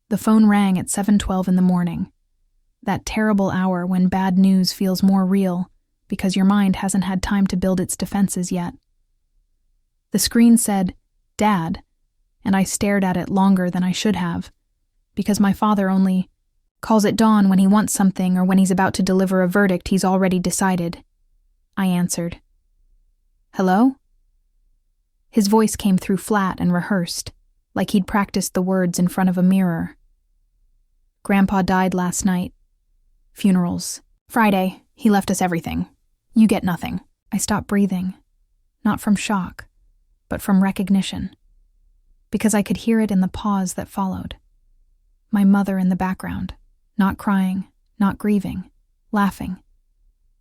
The phone rang at 7:12 in the morning. That terrible hour when bad news feels more real because your mind hasn't had time to build its defenses yet. The screen said, "Dad," and I stared at it longer than I should have, because my father only calls at dawn when he wants something or when he's about to deliver a verdict he's already decided. I answered. "Hello?" His voice came through flat and rehearsed, like he'd practiced the words in front of a mirror. "Grandpa died last night. Funerals. Friday, he left us everything. You get nothing." I stopped breathing, not from shock, but from recognition, because I could hear it in the pause that followed. My mother in the background, not crying, not grieving, laughing.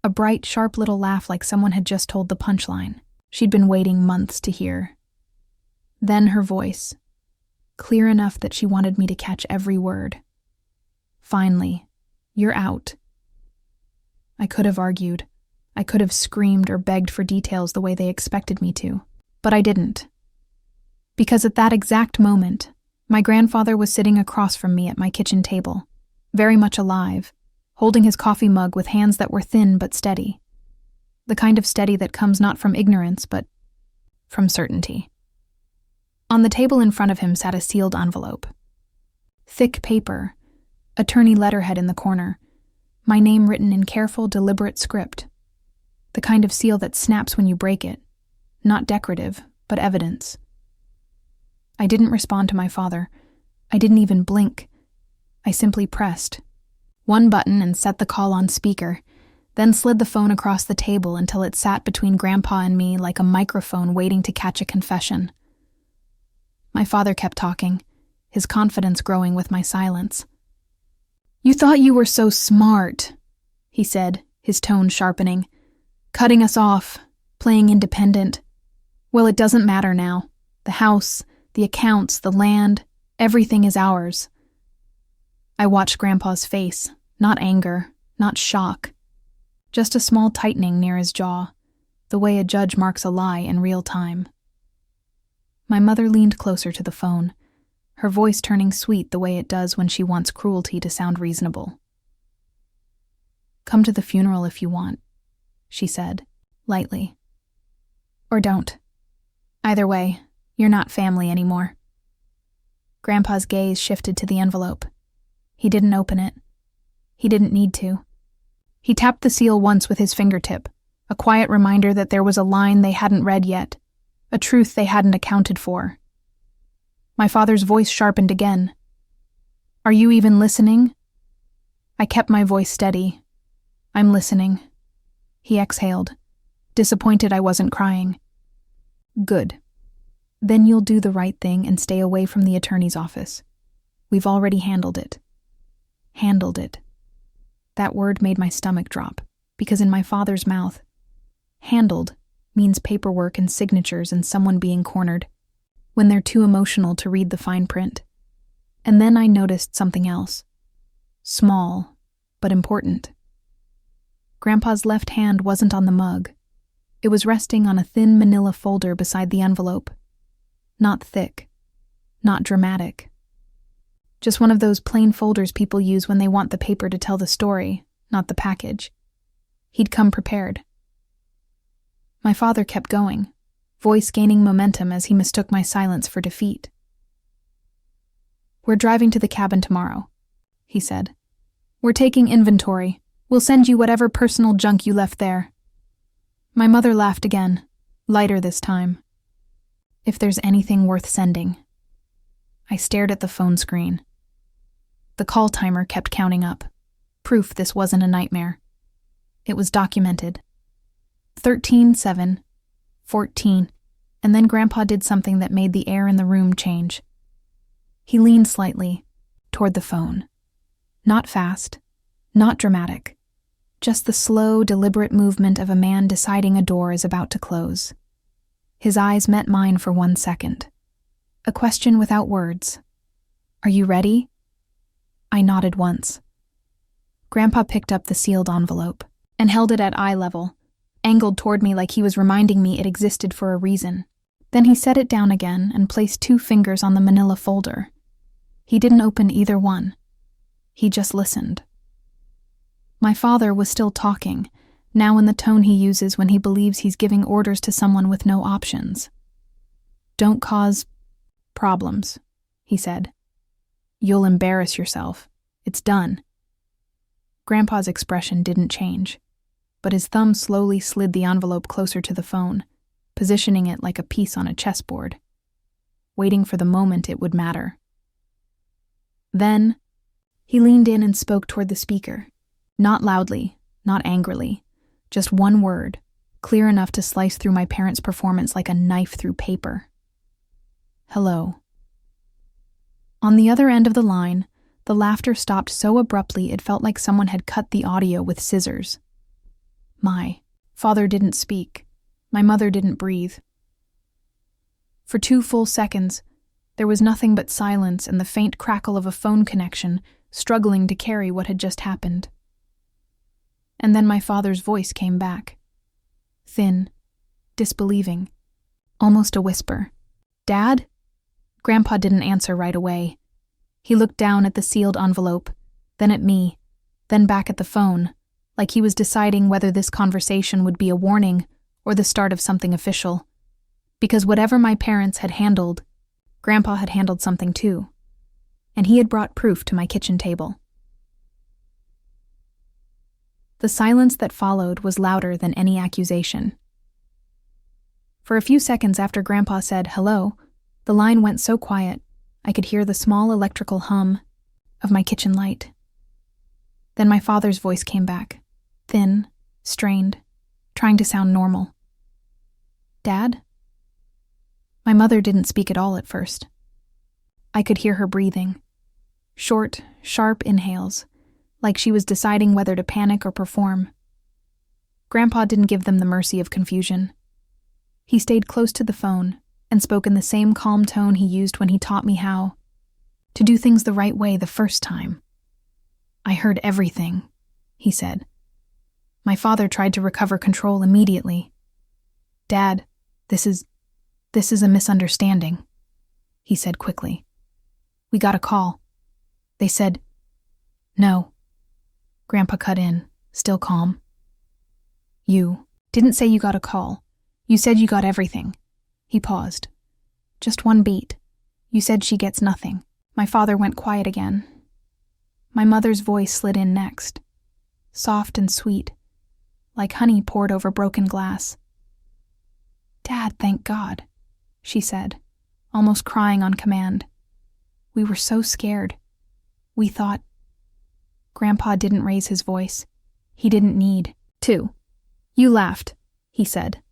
A bright, sharp little laugh like someone had just told the punchline she'd been waiting months to hear. Then her voice, clear enough that she wanted me to catch every word. "Finally, you're out." I could have argued. I could have screamed or begged for details the way they expected me to, but I didn't. Because at that exact moment, my grandfather was sitting across from me at my kitchen table, very much alive, holding his coffee mug with hands that were thin but steady. The kind of steady that comes not from ignorance, but from certainty. On the table in front of him sat a sealed envelope. Thick paper, attorney letterhead in the corner, my name written in careful, deliberate script. The kind of seal that snaps when you break it, not decorative, but evidence. I didn't respond to my father. I didn't even blink. I simply pressed one button and set the call on speaker, then slid the phone across the table until it sat between Grandpa and me like a microphone waiting to catch a confession. My father kept talking, his confidence growing with my silence. "You thought you were so smart," he said, his tone sharpening. "Cutting us off, playing independent. Well, it doesn't matter now. The house, the accounts, the land, everything is ours." I watched Grandpa's face, not anger, not shock. Just a small tightening near his jaw, the way a judge marks a lie in real time. My mother leaned closer to the phone, her voice turning sweet the way it does when she wants cruelty to sound reasonable. "Come to the funeral if you want," she said, lightly. "Or don't. Either way, you're not family anymore." Grandpa's gaze shifted to the envelope. He didn't open it. He didn't need to. He tapped the seal once with his fingertip, a quiet reminder that there was a line they hadn't read yet, a truth they hadn't accounted for. My father's voice sharpened again. "Are you even listening?" I kept my voice steady. "I'm listening." He exhaled, disappointed I wasn't crying. "Good. Then you'll do the right thing and stay away from the attorney's office. We've already handled it." Handled it. That word made my stomach drop, because in my father's mouth, handled means paperwork and signatures and someone being cornered, when they're too emotional to read the fine print. And then I noticed something else. Small, but important. Grandpa's left hand wasn't on the mug. It was resting on a thin manila folder beside the envelope. Not thick. Not dramatic. Just one of those plain folders people use when they want the paper to tell the story, not the package. He'd come prepared. My father kept going, voice gaining momentum as he mistook my silence for defeat. "We're driving to the cabin tomorrow," he said. "We're taking inventory. We'll send you whatever personal junk you left there." My mother laughed again, lighter this time. "If there's anything worth sending." I stared at the phone screen. The call timer kept counting up, proof this wasn't a nightmare. It was documented. 13-7, 14, and then Grandpa did something that made the air in the room change. He leaned slightly, toward the phone. Not fast, not dramatic, just the slow, deliberate movement of a man deciding a door is about to close. His eyes met mine for 1 second. A question without words. "Are you ready?" I nodded once. Grandpa picked up the sealed envelope and held it at eye level, angled toward me like he was reminding me it existed for a reason. Then he set it down again and placed 2 fingers on the manila folder. He didn't open either one. He just listened. My father was still talking, now in the tone he uses when he believes he's giving orders to someone with no options. "Don't cause problems," he said. "You'll embarrass yourself. It's done." Grandpa's expression didn't change, but his thumb slowly slid the envelope closer to the phone, positioning it like a piece on a chessboard, waiting for the moment it would matter. Then, he leaned in and spoke toward the speaker. Not loudly, not angrily, just one word, clear enough to slice through my parents' performance like a knife through paper. "Hello." On the other end of the line, the laughter stopped so abruptly it felt like someone had cut the audio with scissors. My father didn't speak. My mother didn't breathe. For 2 full seconds, there was nothing but silence and the faint crackle of a phone connection struggling to carry what had just happened. And then my father's voice came back. Thin, disbelieving, almost a whisper. "Dad?" Grandpa didn't answer right away. He looked down at the sealed envelope, then at me, then back at the phone, like he was deciding whether this conversation would be a warning or the start of something official. Because whatever my parents had handled, Grandpa had handled something too, and he had brought proof to my kitchen table. The silence that followed was louder than any accusation. For a few seconds after Grandpa said hello, the line went so quiet I could hear the small electrical hum of my kitchen light. Then my father's voice came back, thin, strained, trying to sound normal. "Dad?" My mother didn't speak at all at first. I could hear her breathing. Short, sharp inhales, like she was deciding whether to panic or perform. Grandpa didn't give them the mercy of confusion. He stayed close to the phone and spoke in the same calm tone he used when he taught me how to do things the right way the first time. "I heard everything," he said. My father tried to recover control immediately. "Dad, this is a misunderstanding," he said quickly. "We got a call. They said..." "No." Grandpa cut in, still calm. "You didn't say you got a call. You said you got everything." He paused. "Just one beat. You said she gets nothing." My father went quiet again. My mother's voice slid in next, soft and sweet, like honey poured over broken glass. "Dad, thank God," she said, almost crying on command. "We were so scared. We thought..." Grandpa didn't raise his voice. He didn't need to. "You laughed," he said.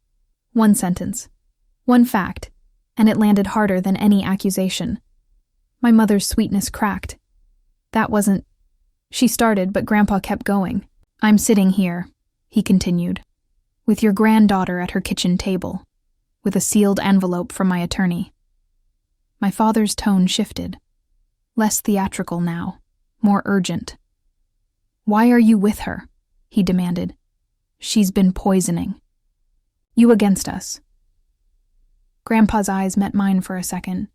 One sentence. One fact, and it landed harder than any accusation. My mother's sweetness cracked. "That wasn't..." She started, but Grandpa kept going. "I'm sitting here," he continued, "with your granddaughter at her kitchen table, with a sealed envelope from my attorney." My father's tone shifted. Less theatrical now, more urgent. "Why are you with her?" he demanded. "She's been poisoning. You against us." Grandpa's eyes met mine for a second.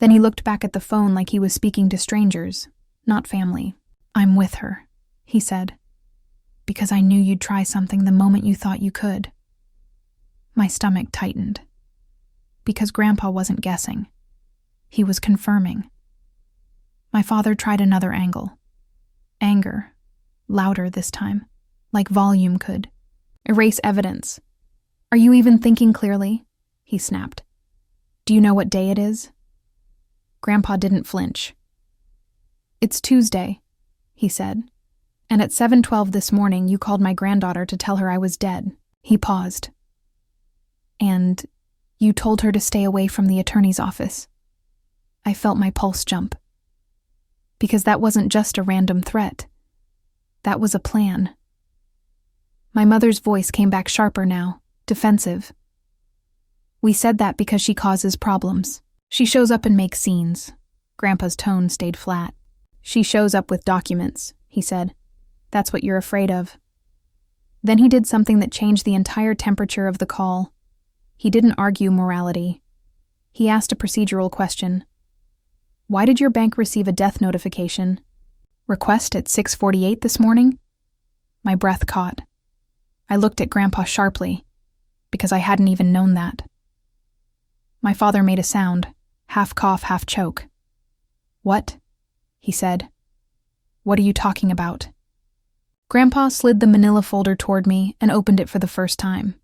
Then he looked back at the phone like he was speaking to strangers, not family. "I'm with her," he said, "because I knew you'd try something the moment you thought you could." My stomach tightened. Because Grandpa wasn't guessing. He was confirming. My father tried another angle. Anger, louder this time, like volume could. "Erase evidence. Are you even thinking clearly?" he snapped. "Do you know what day it is?" Grandpa didn't flinch. "It's Tuesday," he said, "and at 7:12 this morning you called my granddaughter to tell her I was dead." He paused. "And you told her to stay away from the attorney's office." I felt my pulse jump. Because that wasn't just a random threat. That was a plan. My mother's voice came back sharper now, defensive. "We said that because she causes problems. She shows up and makes scenes." Grandpa's tone stayed flat. "She shows up with documents," he said. "That's what you're afraid of." Then he did something that changed the entire temperature of the call. He didn't argue morality. He asked a procedural question. Why did your bank receive a death notification? Request at 6:48 this morning? My breath caught. I looked at Grandpa sharply, because I hadn't even known that. My father made a sound, half cough, half choke. What? He said. What are you talking about? Grandpa slid the manila folder toward me and opened it for the first time.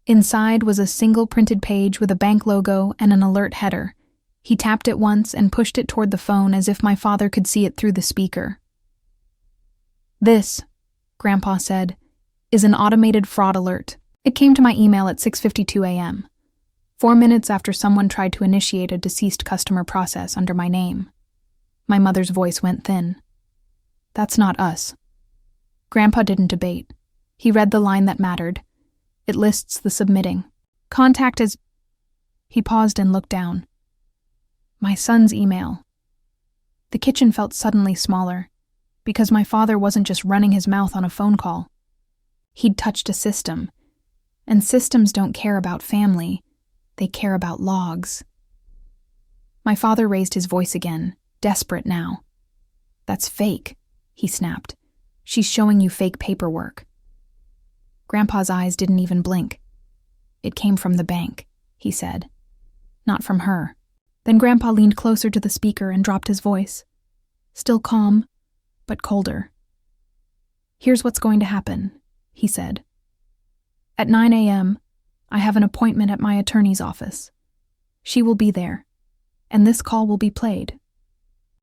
Inside was a single printed page with a bank logo and an alert header. He tapped it once and pushed it toward the phone as if my father could see it through the speaker. This, Grandpa said, is an automated fraud alert. It came to my email at 6:52 a.m., 4 minutes after someone tried to initiate a deceased customer process under my name. My mother's voice went thin. That's not us. Grandpa didn't debate. He read the line that mattered. It lists the submitting. Contact as... He paused and looked down. My son's email. The kitchen felt suddenly smaller, because my father wasn't just running his mouth on a phone call. He'd touched a system, and systems don't care about family, they care about logs. My father raised his voice again, desperate now. That's fake, he snapped. She's showing you fake paperwork. Grandpa's eyes didn't even blink. It came from the bank, he said. Not from her. Then Grandpa leaned closer to the speaker and dropped his voice. Still calm, but colder. Here's what's going to happen, he said. At 9 a.m., I have an appointment at my attorney's office. She will be there, and this call will be played.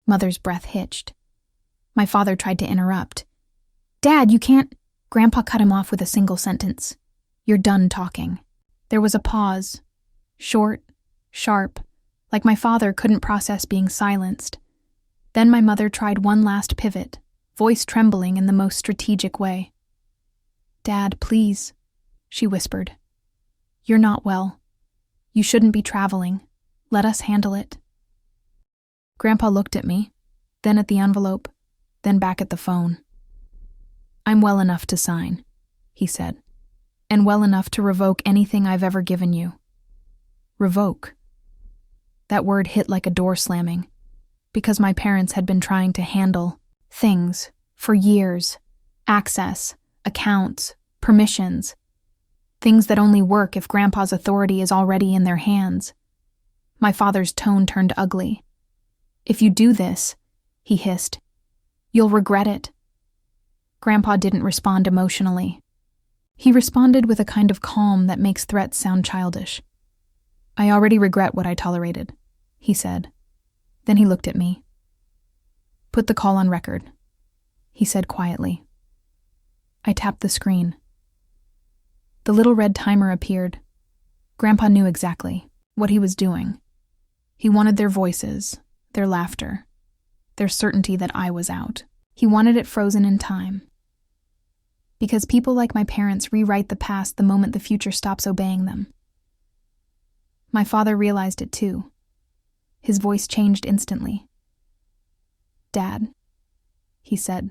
Mother's breath hitched. My father tried to interrupt. Dad, you can't... Grandpa cut him off with a single sentence. You're done talking. There was a pause. Short, sharp, like my father couldn't process being silenced. Then my mother tried one last pivot, voice trembling in the most strategic way. Dad, please, she whispered. You're not well. You shouldn't be traveling. Let us handle it. Grandpa looked at me, then at the envelope, then back at the phone. I'm well enough to sign, he said, and well enough to revoke anything I've ever given you. Revoke. That word hit like a door slamming, because my parents had been trying to handle things for years. Access, accounts, permissions. Things that only work if Grandpa's authority is already in their hands. My father's tone turned ugly. If you do this, he hissed, you'll regret it. Grandpa didn't respond emotionally. He responded with a kind of calm that makes threats sound childish. I already regret what I tolerated, he said. Then he looked at me. Put the call on record, he said quietly. I tapped the screen. The little red timer appeared. Grandpa knew exactly what he was doing. He wanted their voices, their laughter, their certainty that I was out. He wanted it frozen in time. Because people like my parents rewrite the past the moment the future stops obeying them. My father realized it too. His voice changed instantly. Dad, he said,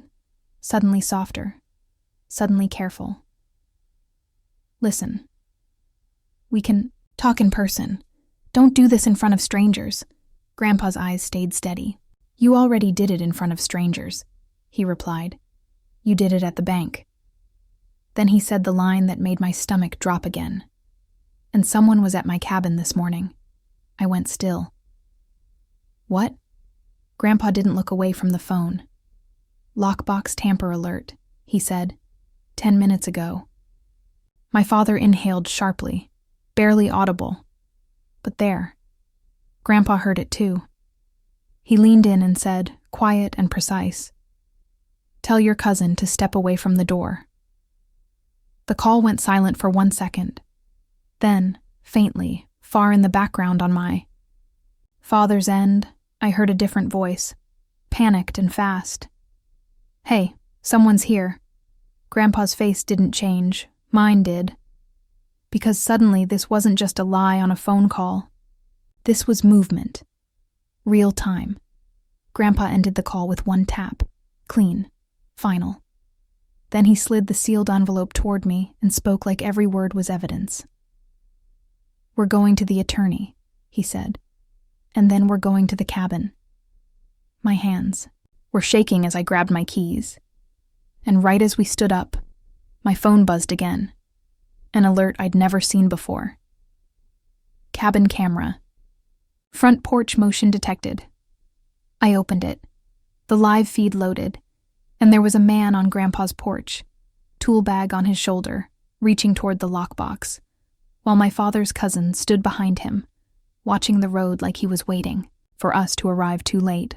suddenly softer, suddenly careful. Listen. We can talk in person. Don't do this in front of strangers. Grandpa's eyes stayed steady. You already did it in front of strangers, he replied. You did it at the bank. Then he said the line that made my stomach drop again. And someone was at my cabin this morning. I went still. What? Grandpa didn't look away from the phone. Lockbox tamper alert, he said. 10 minutes ago. My father inhaled sharply, barely audible. But there. Grandpa heard it too. He leaned in and said, quiet and precise, Tell your cousin to step away from the door. The call went silent for 1 second. Then, faintly, far in the background on my father's end, I heard a different voice, panicked and fast. Hey, someone's here. Grandpa's face didn't change, mine did. Because suddenly this wasn't just a lie on a phone call. This was movement. Real time. Grandpa ended the call with one tap. Clean. Final. Then he slid the sealed envelope toward me and spoke like every word was evidence. We're going to the attorney, he said. And then we're going to the cabin. My hands were shaking as I grabbed my keys. And right as we stood up, my phone buzzed again. An alert I'd never seen before. Cabin camera. Front porch motion detected. I opened it. The live feed loaded, and there was a man on Grandpa's porch, tool bag on his shoulder, reaching toward the lockbox, while my father's cousin stood behind him, watching the road like he was waiting for us to arrive too late.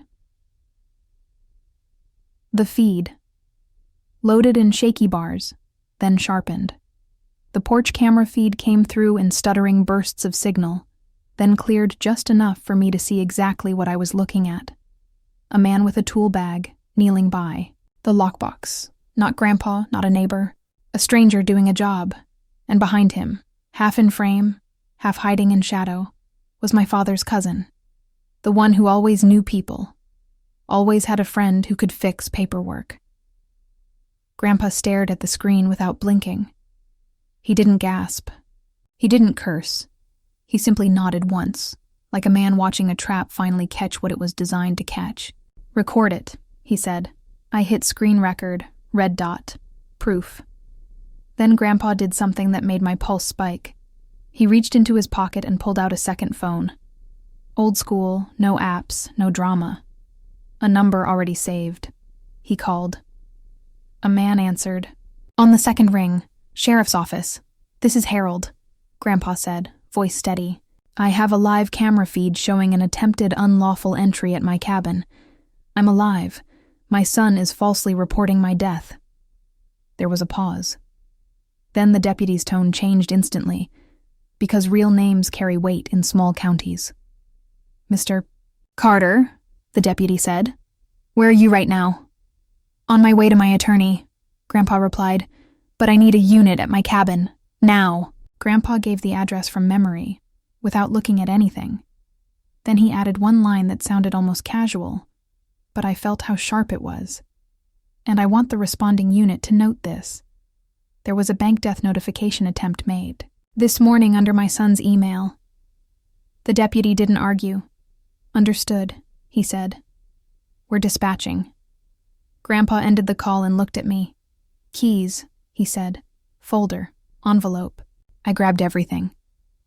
The feed. Loaded in shaky bars, then sharpened. The porch camera feed came through in stuttering bursts of signal, then cleared just enough for me to see exactly what I was looking at. A man with a tool bag, kneeling by. The lockbox. Not Grandpa, not a neighbor. A stranger doing a job. And behind him, half in frame, half hiding in shadow, was my father's cousin. The one who always knew people. Always had a friend who could fix paperwork. Grandpa stared at the screen without blinking. He didn't gasp. He didn't curse. He simply nodded once, like a man watching a trap finally catch what it was designed to catch. "Record it," he said. I hit screen record, red dot, proof. Then Grandpa did something that made my pulse spike. He reached into his pocket and pulled out a second phone. Old school, no apps, no drama. A number already saved. He called. A man answered. "On the second ring. Sheriff's office. This is Harold," Grandpa said, voice steady. "I have a live camera feed showing an attempted unlawful entry at my cabin. I'm alive. My son is falsely reporting my death." There was a pause. Then the deputy's tone changed instantly, because real names carry weight in small counties. "Mr. Carter," the deputy said. "Where are you right now?" "On my way to my attorney," Grandpa replied. "But I need a unit at my cabin. Now." Grandpa gave the address from memory, without looking at anything. Then he added one line that sounded almost casual, but I felt how sharp it was. And I want the responding unit to note this. There was a bank death notification attempt made. This morning under my son's email. The deputy didn't argue. "Understood," he said. "We're dispatching." Grandpa ended the call and looked at me. "Keys," he said. "Folder. Envelope." I grabbed everything.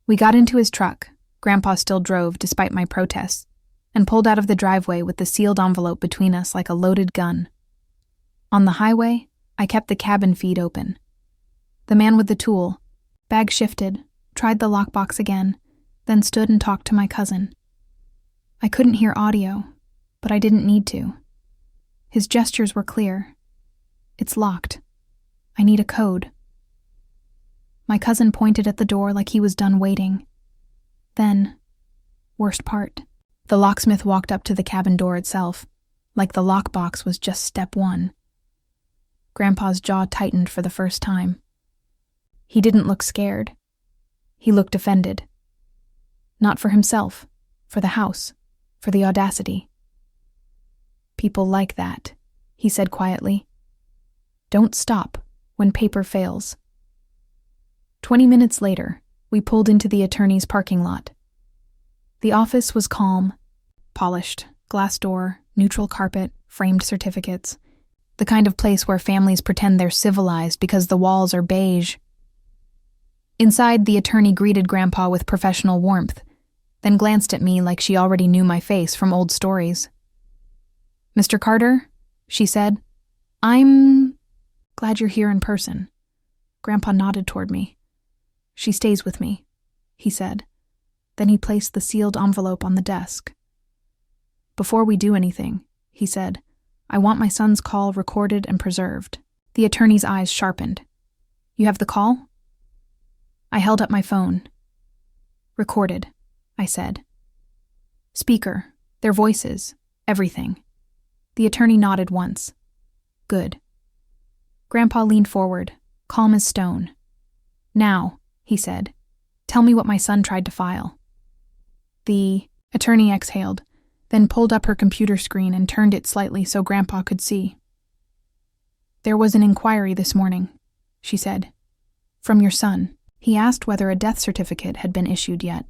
We got into his truck. Grandpa still drove despite my protests, and pulled out of the driveway with the sealed envelope between us like a loaded gun. On the highway, I kept the cabin feed open. The man with the tool, bag shifted, tried the lockbox again, then stood and talked to my cousin. I couldn't hear audio, but I didn't need to. His gestures were clear. "It's locked. I need a code." My cousin pointed at the door like he was done waiting. Then, worst part, the locksmith walked up to the cabin door itself, like the lockbox was just step one. Grandpa's jaw tightened for the first time. He didn't look scared. He looked offended. Not for himself, for the house, for the audacity. "People like that," he said quietly. "Don't stop when paper fails." 20 minutes later, we pulled into the attorney's parking lot. The office was calm, polished, glass door, neutral carpet, framed certificates. The kind of place where families pretend they're civilized because the walls are beige. Inside, the attorney greeted Grandpa with professional warmth, then glanced at me like she already knew my face from old stories. "Mr. Carter," she said, "I'm glad you're here in person." Grandpa nodded toward me. "She stays with me," he said. Then he placed the sealed envelope on the desk. "Before we do anything," he said, "I want my son's call recorded and preserved." The attorney's eyes sharpened. "You have the call?" I held up my phone. "Recorded," I said. "Speaker, their voices, everything." The attorney nodded once. "Good." Grandpa leaned forward, calm as stone. "Now," he said, "tell me what my son tried to file." The attorney exhaled, then pulled up her computer screen and turned it slightly so Grandpa could see. "There was an inquiry this morning," she said. "From your son. He asked whether a death certificate had been issued yet,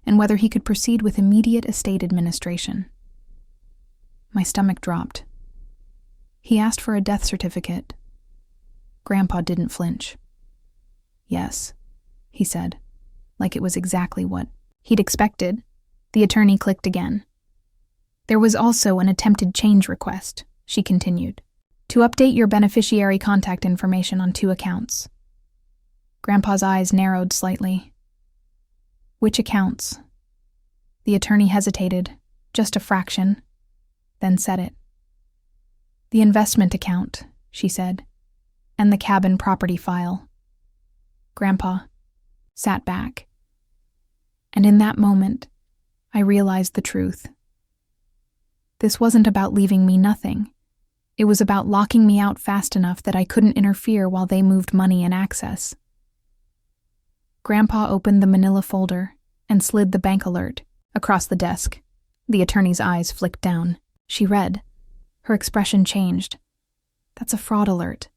and whether he could proceed with immediate estate administration." My stomach dropped. He asked for a death certificate. Grandpa didn't flinch. Yes, he said, like it was exactly what he'd expected. The attorney clicked again. There was also an attempted change request, she continued, to update your beneficiary contact information on 2 accounts. Grandpa's eyes narrowed slightly. Which accounts? The attorney hesitated, just a fraction, then said it. The investment account, she said, and the cabin property file. Grandpa sat back. And in that moment, I realized the truth. This wasn't about leaving me nothing. It was about locking me out fast enough that I couldn't interfere while they moved money and access. Grandpa opened the manila folder and slid the bank alert across the desk. The attorney's eyes flicked down. She read. Her expression changed. That's a fraud alert,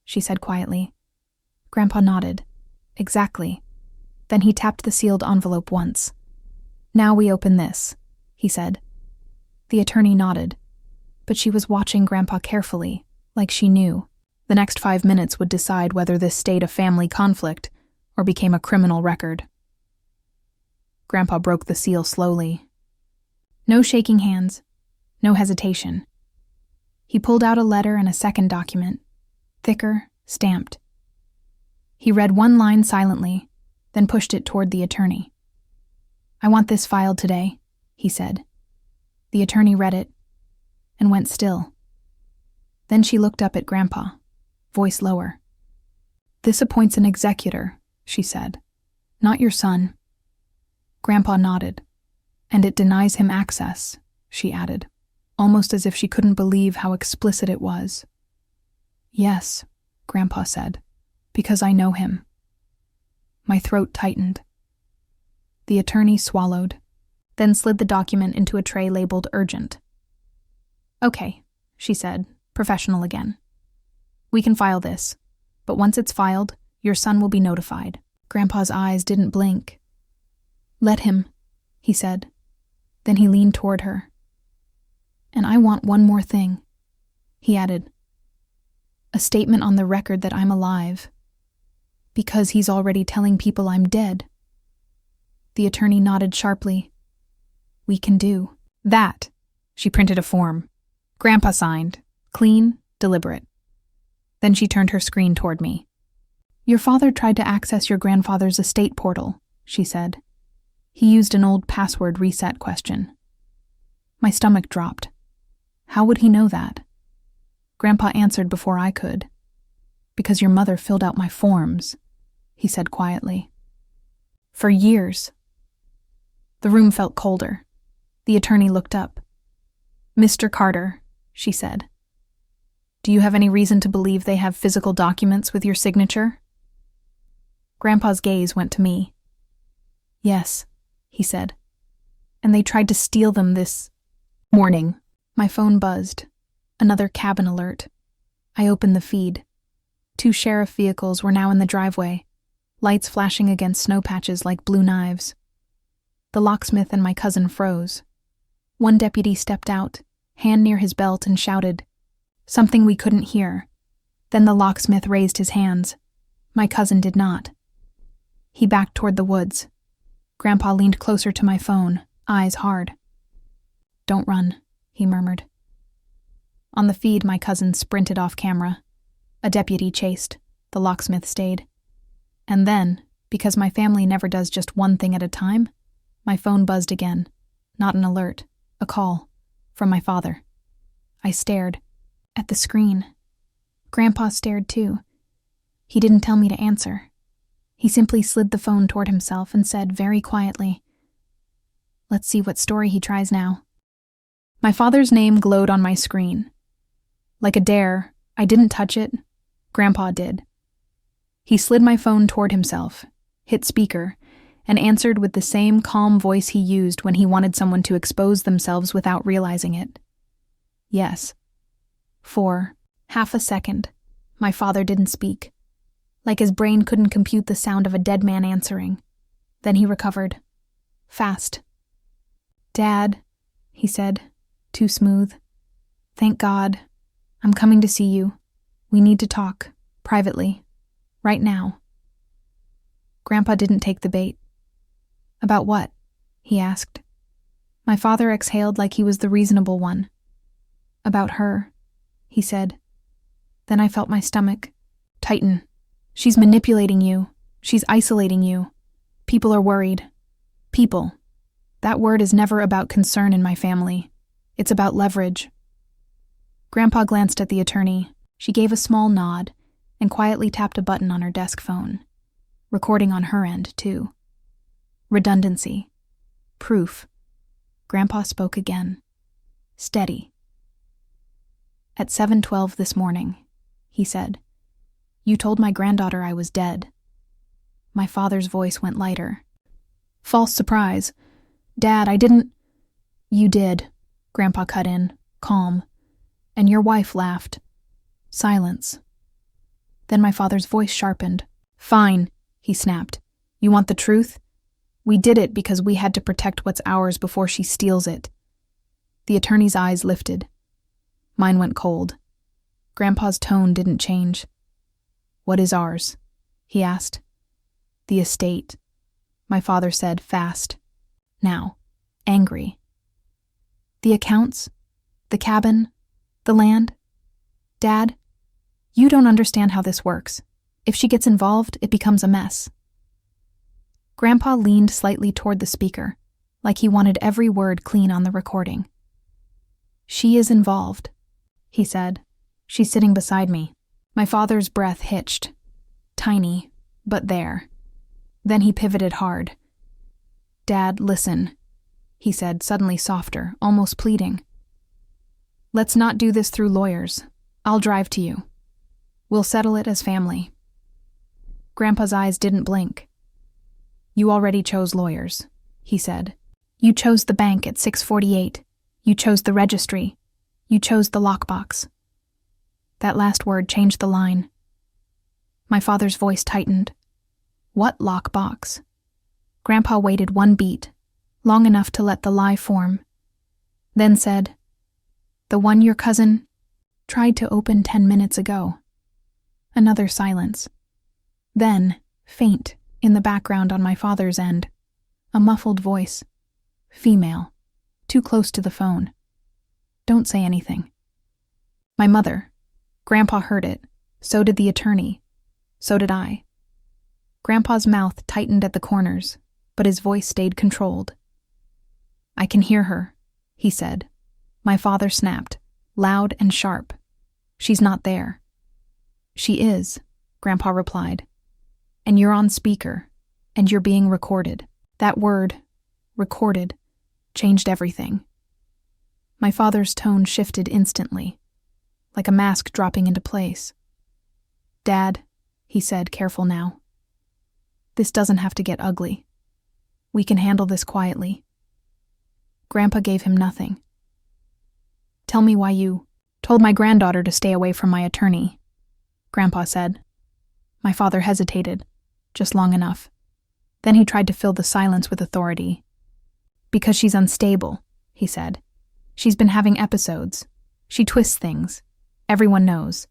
she said quietly. Grandpa nodded. Exactly. Then he tapped the sealed envelope once. Now we open this, he said. The attorney nodded, but she was watching Grandpa carefully, like she knew. The next 5 minutes would decide whether this stayed a family conflict or became a criminal record. Grandpa broke the seal slowly. No shaking hands, no hesitation. He pulled out a letter and a second document, thicker, stamped. He read one line silently, then pushed it toward the attorney. I want this filed today, he said. The attorney read it and went still. Then she looked up at Grandpa, voice lower. This appoints an executor, she said. Not your son. Grandpa nodded. And it denies him access, she added, almost as if she couldn't believe how explicit it was. Yes, Grandpa said, because I know him. My throat tightened. The attorney swallowed, then slid the document into a tray labeled urgent. Okay, she said, professional again. We can file this, but once it's filed, your son will be notified. Grandpa's eyes didn't blink. Let him, he said. Then he leaned toward her. And I want one more thing, he added. A statement on the record that I'm alive. Because he's already telling people I'm dead. The attorney nodded sharply. We can do that. She printed a form. Grandpa signed. Clean, deliberate. Then she turned her screen toward me. Your father tried to access your grandfather's estate portal, she said. He used an old password reset question. My stomach dropped. How would he know that? Grandpa answered before I could. Because your mother filled out my forms, he said quietly. For years. The room felt colder. The attorney looked up. Mr. Carter, she said. Do you have any reason to believe they have physical documents with your signature? Grandpa's gaze went to me. Yes, he said. And they tried to steal them this morning. My phone buzzed. Another cabin alert. I opened the feed. 2 sheriff vehicles were now in the driveway, lights flashing against snow patches like blue knives. The locksmith and my cousin froze. One deputy stepped out, hand near his belt, and shouted, something we couldn't hear. Then the locksmith raised his hands. My cousin did not. He backed toward the woods. Grandpa leaned closer to my phone, eyes hard. Don't run, he murmured. On the feed, my cousin sprinted off camera. A deputy chased. The locksmith stayed. And then, because my family never does just one thing at a time, my phone buzzed again. Not an alert, a call. From my father. I stared. At the screen. Grandpa stared too. He didn't tell me to answer. He simply slid the phone toward himself and said very quietly, Let's see what story he tries now. My father's name glowed on my screen. Like a dare, I didn't touch it. Grandpa did. He slid my phone toward himself, hit speaker, and answered with the same calm voice he used when he wanted someone to expose themselves without realizing it. Yes. For half a second, my father didn't speak, like his brain couldn't compute the sound of a dead man answering. Then he recovered. Fast. Dad, he said, too smooth. Thank God. I'm coming to see you. We need to talk, privately, right now. Grandpa didn't take the bait. About what? He asked. My father exhaled like he was the reasonable one. About her, he said. Then I felt my stomach tighten. She's manipulating you. She's isolating you. People are worried. People. That word is never about concern in my family. It's about leverage. Grandpa glanced at the attorney. She gave a small nod and quietly tapped a button on her desk phone. Recording on her end, too. Redundancy. Proof. Grandpa spoke again. Steady. At 7:12 this morning, he said, you told my granddaughter I was dead. My father's voice went lighter. False surprise. Dad, I didn't. You did, Grandpa cut in, calm. And your wife laughed. Silence. Then my father's voice sharpened. Fine, he snapped. You want the truth? We did it because we had to protect what's ours before she steals it. The attorney's eyes lifted. Mine went cold. Grandpa's tone didn't change. What is ours? He asked. The estate, my father said, fast. Now, angry. The accounts? The cabin? The land? Dad, you don't understand how this works. If she gets involved, it becomes a mess. Grandpa leaned slightly toward the speaker, like he wanted every word clean on the recording. She is involved, he said. She's sitting beside me. My father's breath hitched. Tiny, but there. Then he pivoted hard. Dad, listen, he said, suddenly softer, almost pleading. Let's not do this through lawyers. I'll drive to you. We'll settle it as family. Grandpa's eyes didn't blink. You already chose lawyers, he said. You chose the bank at 648. You chose the registry. You chose the lockbox. That last word changed the line. My father's voice tightened. What lockbox? Grandpa waited one beat, long enough to let the lie form, then said, the one your cousin tried to open 10 minutes ago. Another silence. Then, faint, in the background on my father's end, a muffled voice. Female. Too close to the phone. Don't say anything. My mother. Grandpa heard it. So did the attorney. So did I. Grandpa's mouth tightened at the corners, but his voice stayed controlled. I can hear her, he said. My father snapped, loud and sharp. She's not there. She is, Grandpa replied. And you're on speaker, and you're being recorded. That word, recorded, changed everything. My father's tone shifted instantly, like a mask dropping into place. Dad, he said, careful now. This doesn't have to get ugly. We can handle this quietly. Grandpa gave him nothing. Tell me why you told my granddaughter to stay away from my attorney, Grandpa said. My father hesitated, just long enough. Then he tried to fill the silence with authority. Because she's unstable, he said. She's been having episodes. She twists things. Everyone knows.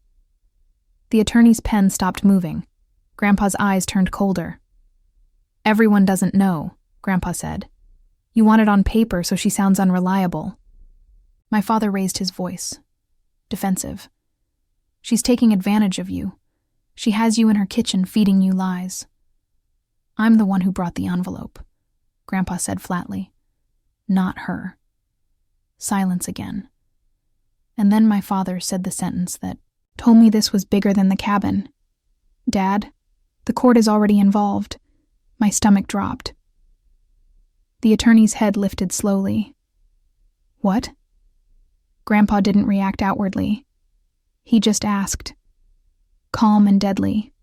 The attorney's pen stopped moving. Grandpa's eyes turned colder. Everyone doesn't know, Grandpa said. You want it on paper so she sounds unreliable. My father raised his voice. Defensive. She's taking advantage of you. She has you in her kitchen feeding you lies. I'm the one who brought the envelope, Grandpa said flatly. Not her. Silence again. And then my father said the sentence that told me this was bigger than the cabin. Dad, the court is already involved. My stomach dropped. The attorney's head lifted slowly. What? Grandpa didn't react outwardly. He just asked, calm and deadly.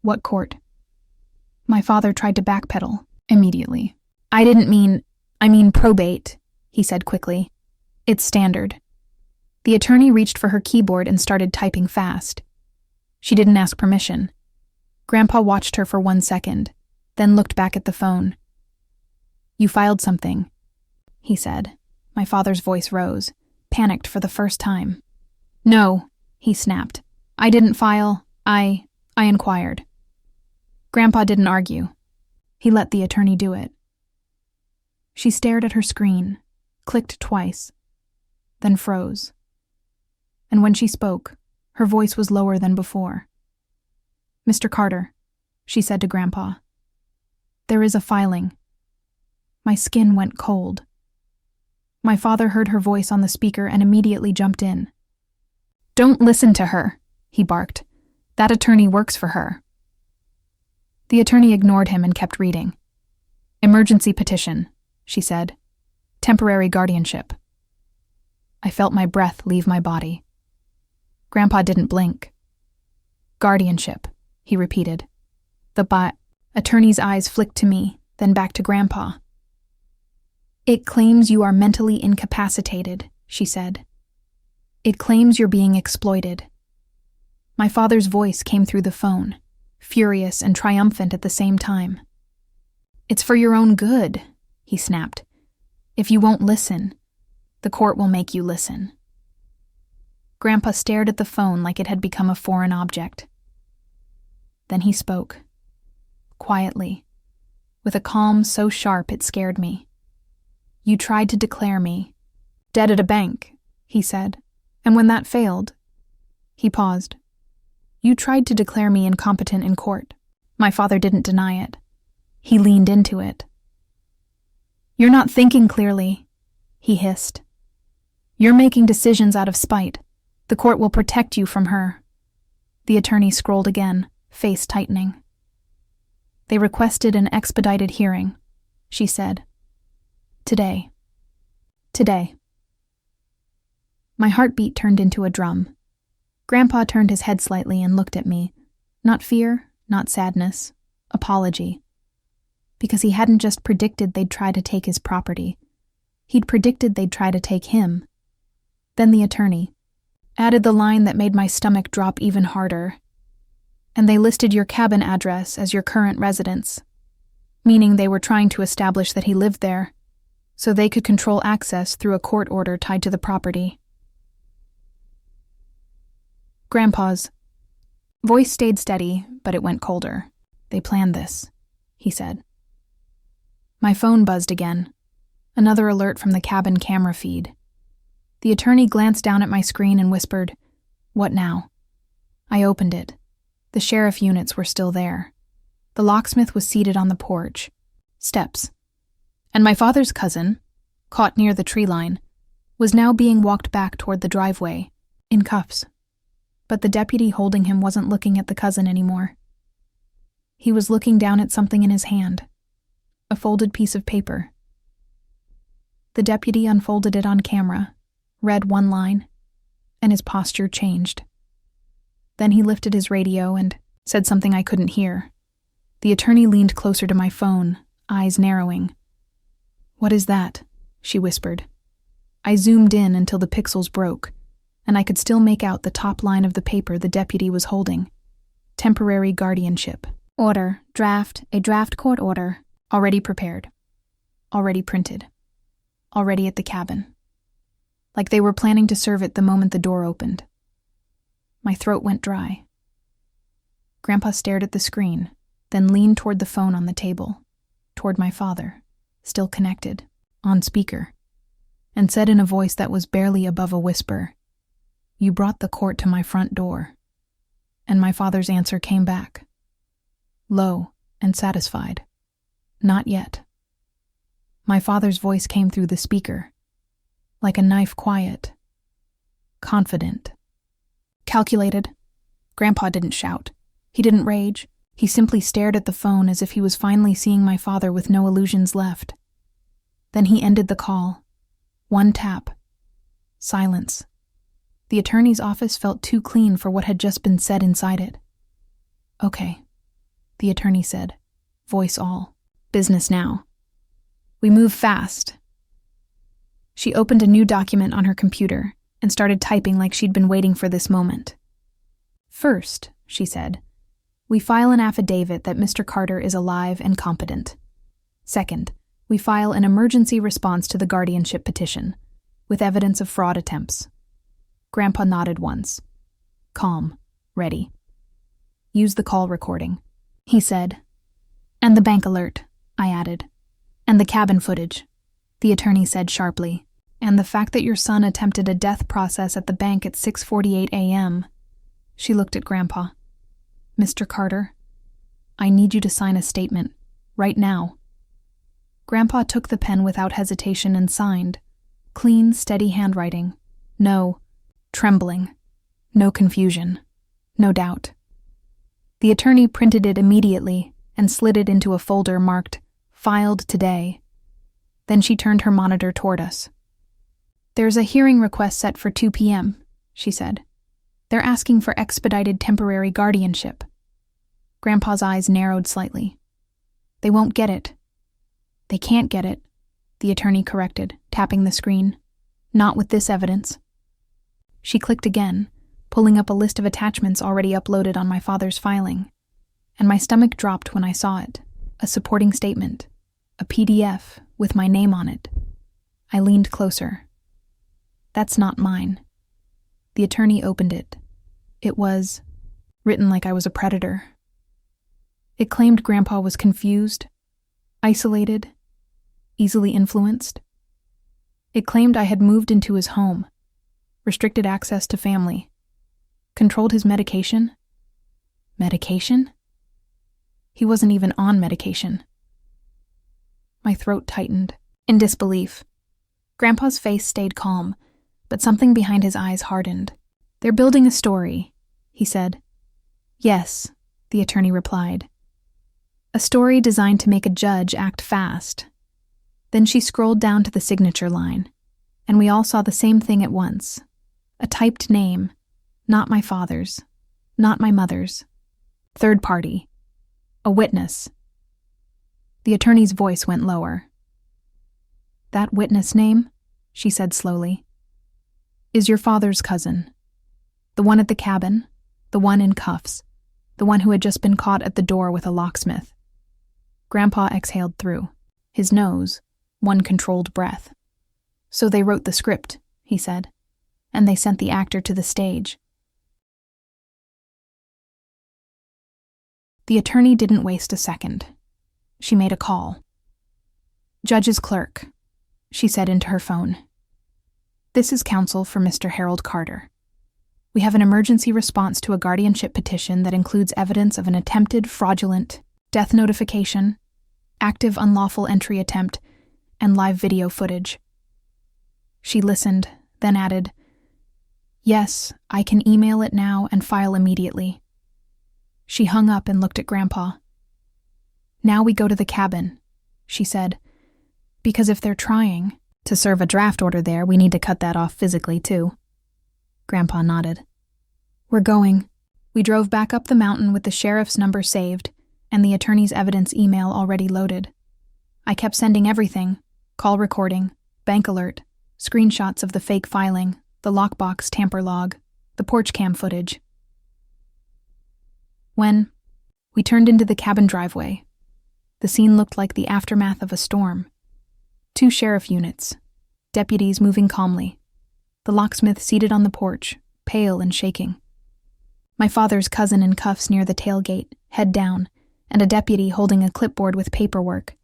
What court? My father tried to backpedal immediately. I mean probate, he said quickly. It's standard. The attorney reached for her keyboard and started typing fast. She didn't ask permission. Grandpa watched her for 1 second, then looked back at the phone. You filed something, he said. My father's voice rose. panicked for the first time. "No," he snapped. "I didn't file. I inquired." Grandpa didn't argue. He let the attorney do it. She stared at her screen, clicked twice, then froze. And when she spoke, her voice was lower than before. "Mr. Carter," she said to Grandpa, "there is a filing." My skin went cold. My father heard her voice on the speaker and immediately jumped in. "Don't listen to her," he barked. "That attorney works for her." The attorney ignored him and kept reading. "Emergency petition," she said. "Temporary guardianship." I felt my breath leave my body. Grandpa didn't blink. "Guardianship," he repeated. The attorney's eyes flicked to me, then back to Grandpa. "It claims you are mentally incapacitated," she said. "It claims you're being exploited." My father's voice came through the phone, furious and triumphant at the same time. "It's for your own good," he snapped. "If you won't listen, the court will make you listen." Grandpa stared at the phone like it had become a foreign object. Then he spoke, quietly, with a calm so sharp it scared me. "You tried to declare me dead at a bank," he said, "and when that failed..." He paused. "You tried to declare me incompetent in court." My father didn't deny it. He leaned into it. "You're not thinking clearly," he hissed. "You're making decisions out of spite. The court will protect you from her." The attorney scrolled again, face tightening. "They requested an expedited hearing," she said. Today. My heartbeat turned into a drum. Grandpa turned his head slightly and looked at me. Not fear, not sadness, apology. Because he hadn't just predicted they'd try to take his property. He'd predicted they'd try to take him. Then the attorney added the line that made my stomach drop even harder. "And they listed your cabin address as your current residence," meaning they were trying to establish that he lived there, so they could control access through a court order tied to the property. Grandpa's voice stayed steady, but it went colder. "They planned this," he said. My phone buzzed again. Another alert from the cabin camera feed. The attorney glanced down at my screen and whispered, "What now?" I opened it. The sheriff units were still there. The locksmith was seated on the porch. Steps. And my father's cousin, caught near the tree line, was now being walked back toward the driveway, in cuffs. But the deputy holding him wasn't looking at the cousin anymore. He was looking down at something in his hand, a folded piece of paper. The deputy unfolded it on camera, read one line, and his posture changed. Then he lifted his radio and said something I couldn't hear. The attorney leaned closer to my phone, eyes narrowing. "What is that?" she whispered. I zoomed in until the pixels broke, and I could still make out the top line of the paper the deputy was holding. Temporary guardianship. Order, draft, a draft court order. Already prepared. Already printed. Already at the cabin. Like they were planning to serve it the moment the door opened. My throat went dry. Grandpa stared at the screen, then leaned toward the phone on the table, toward my father, still connected, on speaker, and said in a voice that was barely above a whisper, "You brought the court to my front door." And my father's answer came back, low and satisfied. "Not yet." My father's voice came through the speaker, like a knife quiet, confident, calculated. Grandpa didn't shout. He didn't rage. He simply stared at the phone as if he was finally seeing my father with no illusions left. Then he ended the call. One tap. Silence. The attorney's office felt too clean for what had just been said inside it. "Okay," the attorney said, voice all. "Business now. We move fast." She opened a new document on her computer and started typing like she'd been waiting for this moment. "First," she said, "we file an affidavit that Mr. Carter is alive and competent. Second, we file an emergency response to the guardianship petition. with evidence of fraud attempts. Grandpa nodded once. Calm. Ready. Use the call recording, he said. And the bank alert, I added. And the cabin footage, the attorney said sharply. And the fact that your son attempted a death process at the bank at 6:48 a.m. She looked at Grandpa. Mr. Carter, I need you to sign a statement, right now. Grandpa took the pen without hesitation and signed. Clean, steady handwriting. No trembling. No confusion. No doubt. The attorney printed it immediately and slid it into a folder marked, Filed Today. Then she turned her monitor toward us. There's a hearing request set for 2 p.m., she said. They're asking for expedited temporary guardianship. Grandpa's eyes narrowed slightly. They won't get it. They can't get it, the attorney corrected, tapping the screen. Not with this evidence. She clicked again, pulling up a list of attachments already uploaded on my father's filing. And my stomach dropped when I saw it. A supporting statement. A PDF with my name on it. I leaned closer. That's not mine. The attorney opened it. It was written like I was a predator. It claimed Grandpa was confused, isolated, easily influenced. It claimed I had moved into his home, restricted access to family, controlled his medication. Medication? He wasn't even on medication. My throat tightened, in disbelief. Grandpa's face stayed calm, but something behind his eyes hardened. They're building a story, he said. Yes, the attorney replied. A story designed to make a judge act fast. Then she scrolled down to the signature line, and we all saw the same thing at once. A typed name, not my father's, not my mother's. Third party. A witness. The attorney's voice went lower. That witness name, she said slowly, is your father's cousin. The one at the cabin, the one in cuffs, the one who had just been caught at the door with a locksmith. Grandpa exhaled through, his nose, one controlled breath. So they wrote the script, he said, and they sent the actor to the stage. The attorney didn't waste a second. She made a call. Judge's clerk, she said into her phone. This is counsel for Mr. Harold Carter. We have an emergency response to a guardianship petition that includes evidence of an attempted fraudulent death notification, active unlawful entry attempt, and live video footage. She listened, then added, Yes, I can email it now and file immediately. She hung up and looked at Grandpa. Now we go to the cabin, she said, because if they're trying to serve a draft order there, we need to cut that off physically too. Grandpa nodded. We're going. We drove back up the mountain with the sheriff's number saved and the attorney's evidence email already loaded. I kept sending everything, call recording, bank alert, screenshots of the fake filing, the lockbox tamper log, the porch cam footage. When we turned into the cabin driveway, the scene looked like the aftermath of a storm. 2 sheriff units, deputies moving calmly, the locksmith seated on the porch, pale and shaking. My father's cousin in cuffs near the tailgate, head down, and a deputy holding a clipboard with paperwork,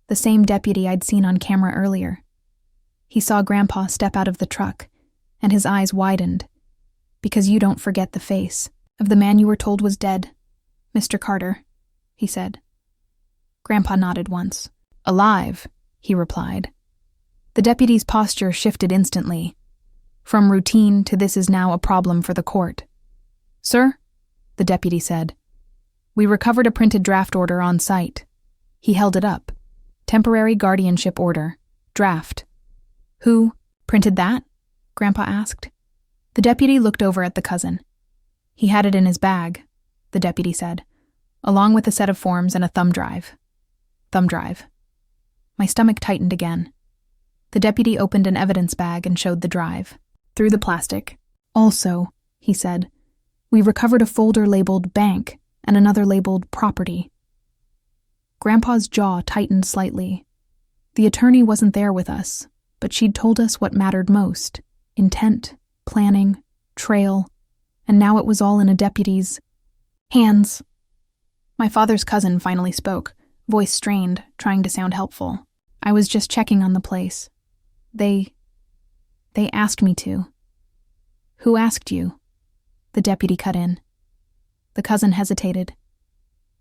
the same deputy I'd seen on camera earlier. He saw Grandpa step out of the truck, and his eyes widened, because you don't forget the face of the man you were told was dead. Mr. Carter, he said. Grandpa nodded once. Alive, he replied. The deputy's posture shifted instantly. From routine to this is now a problem for the court. Sir, the deputy said. We recovered a printed draft order on site. He held it up. Temporary guardianship order. Draft. Who printed that? Grandpa asked. The deputy looked over at the cousin. He had it in his bag, the deputy said, along with a set of forms and a thumb drive. Thumb drive. My stomach tightened again. The deputy opened an evidence bag and showed the drive. Through the plastic. Also, he said, we recovered a folder labeled bank and another labeled property. Grandpa's jaw tightened slightly. The attorney wasn't there with us, but she'd told us what mattered most: intent, planning, trail, and now it was all in a deputy's hands. My father's cousin finally spoke, voice strained, trying to sound helpful. I was just checking on the place. They asked me to. Who asked you? The deputy cut in. The cousin hesitated.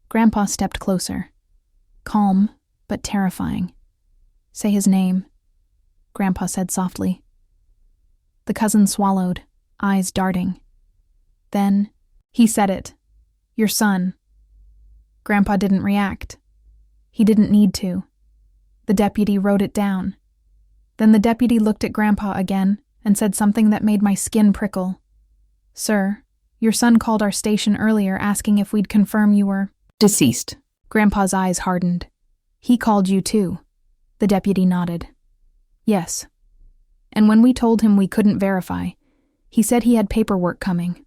Grandpa stepped closer. Calm, but terrifying. Say his name, Grandpa said softly. The cousin swallowed, eyes darting. Then, he said it. Your son. Grandpa didn't react. He didn't need to. The deputy wrote it down. Then the deputy looked at Grandpa again and said something that made my skin prickle. Sir, your son called our station earlier asking if we'd confirm you were deceased. Grandpa's eyes hardened. He called you too. The deputy nodded. Yes. And when we told him we couldn't verify, he said he had paperwork coming.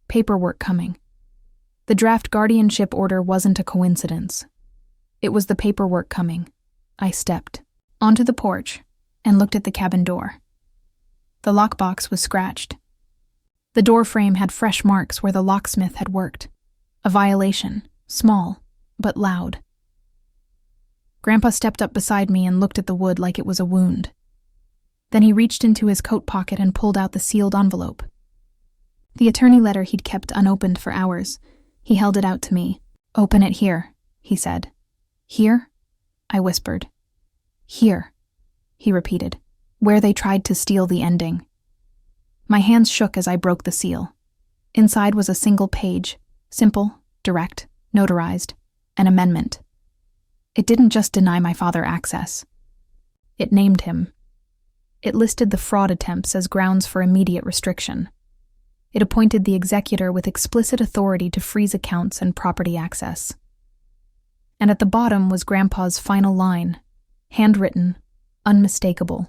Paperwork coming. The draft guardianship order wasn't a coincidence. It was the paperwork coming. I stepped onto the porch and looked at the cabin door. The lockbox was scratched. The door frame had fresh marks where the locksmith had worked. A violation, small, but loud. Grandpa stepped up beside me and looked at the wood like it was a wound. Then he reached into his coat pocket and pulled out the sealed envelope. The attorney letter he'd kept unopened for hours. He held it out to me. Open it here, he said. Here? I whispered. Here, he repeated, where they tried to steal the ending. My hands shook as I broke the seal. Inside was a single page, simple, direct, notarized, an amendment. It didn't just deny my father access. It named him. It listed the fraud attempts as grounds for immediate restriction. It appointed the executor with explicit authority to freeze accounts and property access. And at the bottom was Grandpa's final line, handwritten, unmistakable.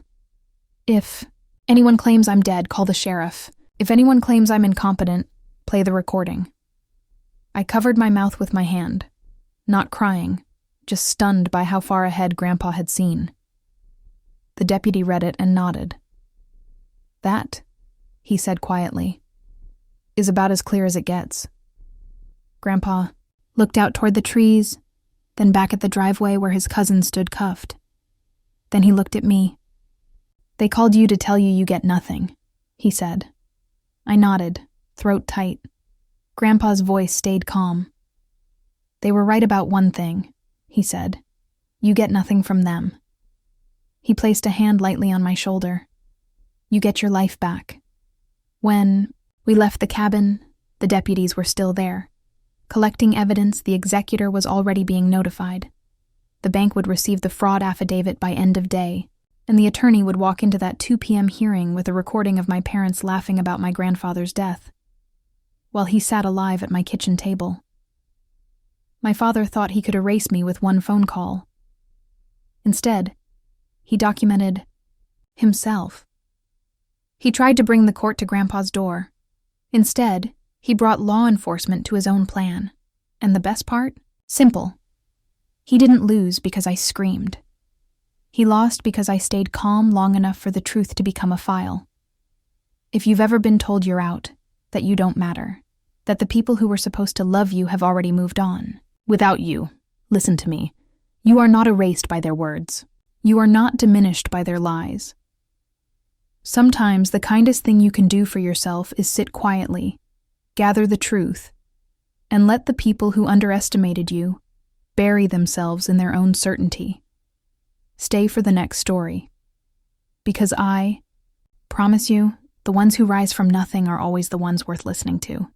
If anyone claims I'm dead, call the sheriff. If anyone claims I'm incompetent, play the recording. I covered my mouth with my hand, not crying, just stunned by how far ahead Grandpa had seen. The deputy read it and nodded. That, he said quietly, is about as clear as it gets. Grandpa looked out toward the trees, then back at the driveway where his cousin stood cuffed. Then he looked at me. They called you to tell you you get nothing, he said. I nodded, throat tight. Grandpa's voice stayed calm. They were right about one thing, he said. You get nothing from them. He placed a hand lightly on my shoulder. You get your life back. When we left the cabin, the deputies were still there. Collecting evidence, the executor was already being notified. The bank would receive the fraud affidavit by end of day, and the attorney would walk into that 2 p.m. hearing with a recording of my parents laughing about my grandfather's death, while he sat alive at my kitchen table. My father thought he could erase me with one phone call. Instead, he documented himself. He tried to bring the court to Grandpa's door. Instead, he brought law enforcement to his own plan. And the best part? Simple. He didn't lose because I screamed. He lost because I stayed calm long enough for the truth to become a file. If you've ever been told you're out, that you don't matter, that the people who were supposed to love you have already moved on, without you, listen to me, you are not erased by their words. You are not diminished by their lies. Sometimes the kindest thing you can do for yourself is sit quietly, gather the truth, and let the people who underestimated you bury themselves in their own certainty. Stay for the next story. Because I promise you, the ones who rise from nothing are always the ones worth listening to.